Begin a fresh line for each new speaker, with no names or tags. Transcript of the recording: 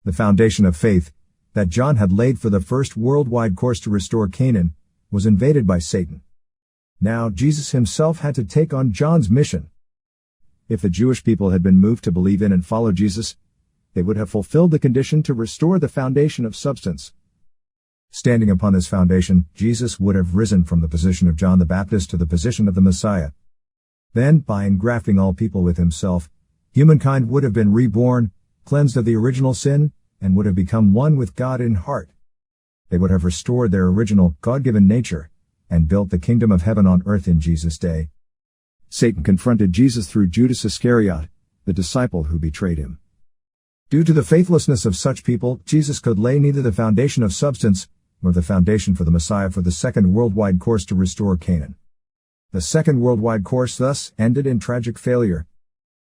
The foundation of faith that John had laid for the first worldwide course to restore Canaan was invaded by Satan. Now Jesus himself had to take on John's mission. If the Jewish people had been moved to believe in and follow Jesus, they would have fulfilled the condition to restore the foundation of substance. Standing upon this foundation, Jesus would have risen from the position of John the Baptist to the position of the Messiah. Then, by engrafting all people with himself, humankind would have been reborn, cleansed of the original sin, and would have become one with God in heart. They would have restored their original, God-given nature, and built the kingdom of heaven on earth in Jesus' day. Satan confronted Jesus through Judas Iscariot, the disciple who betrayed him. Due to the faithlessness of such people, Jesus could lay neither the foundation of substance, nor the foundation for the Messiah for the second worldwide course to restore Canaan. The second worldwide course thus ended in tragic failure.